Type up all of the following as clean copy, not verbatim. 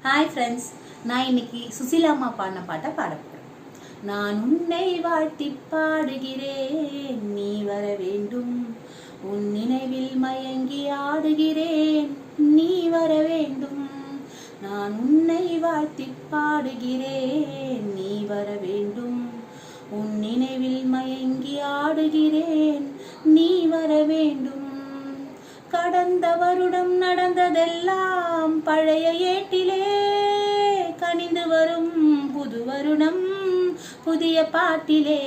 Hi friends, நான் இன்னைக்கு சுசிலா அம்மா பாடின பாட்டை பாட போகிறேன். நான் உன்னை வாழ்த்தி பாடுகிறேன், நீ வர வேண்டும். உன் நினைவில் மயங்கி ஆடுகிறேன், நீ வர வேண்டும். நான் உன்னை வாழ்த்தி பாடுகிறேன், நீ வர வேண்டும். உன் நினைவில் மயங்கி ஆடுகிறேன், நீ வர வேண்டும். கடந்த வருடம் நடந்ததெல்லாம் பழைய ஏட்டிலே கனிந்து வரும் புது வருடம் புதிய பாட்டிலே.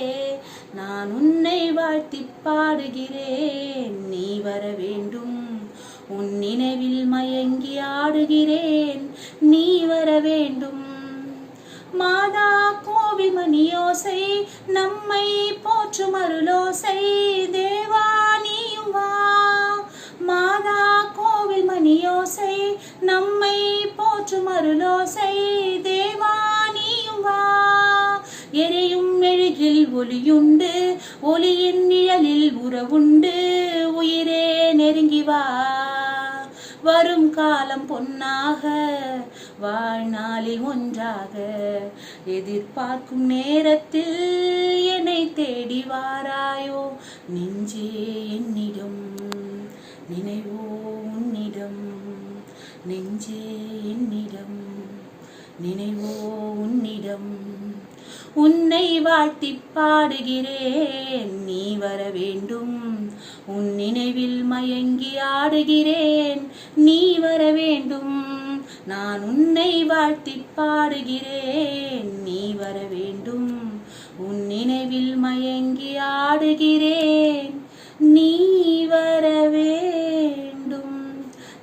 நான் உன்னை வாழ்த்தி பாடுகிறேன், நீ வர வேண்டும். உன் நினைவில் மயங்கி ஆடுகிறேன், நீ வர வேண்டும். மாதா கோவில் மணியோசை நம்மை போற்றும் அருளோசை, தேவா நீயும் வா. மாதா கோவில் மணியோசை நம்மை போற்றும் அருளோசை, தேவா நீயும் வா. எரியும் மெழுகில் ஒளியுண்டு, ஒளியின் நிழலில் உறவுண்டு, உயிரே நெருங்கி வா. வரும் காலம் பொன்னாக, வாழ்நாளில் ஒன்றாக, எதிர்பார்க்கும் நேரத்தில் என்னை தேடி வாராயோ. நெஞ்சே என்னிடம், நினைவோ உன்னிடம். நெஞ்சே என்னிடம், நினைவோ உன்னிடம். உன்னை வாழ்த்தி பாடுகிறேன், நீ வர வேண்டும். உன் நினைவில் மயங்கி ஆடுகிறேன், நீ வர வேண்டும். நான் உன்னை வாழ்த்தி பாடுகிறேன், நீ வர வேண்டும். உன் நினைவில் மயங்கி ஆடுகிறேன், நீ வர வேண்டும்.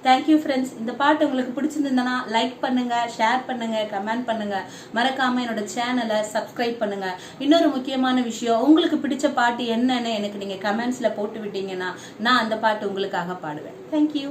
Thank you friends. இந்த பாட்டு உங்களுக்கு பிடிச்சிருந்ததுன்னா லைக் பண்ணுங்க, ஷேர் பண்ணுங்க, கமெண்ட் பண்ணுங்க. மறக்காம என்னோட சேனலை சப்ஸ்கிரைப் பண்ணுங்க. இன்னொரு முக்கியமான விஷயம், உங்களுக்கு பிடிச்ச பாட்டு என்னன்னு எனக்கு நீங்க கமெண்ட்ஸ்ல போட்டு விட்டீங்கன்னா நான் அந்த பாட்டு உங்களுக்காக பாடுவேன். தேங்க்யூ.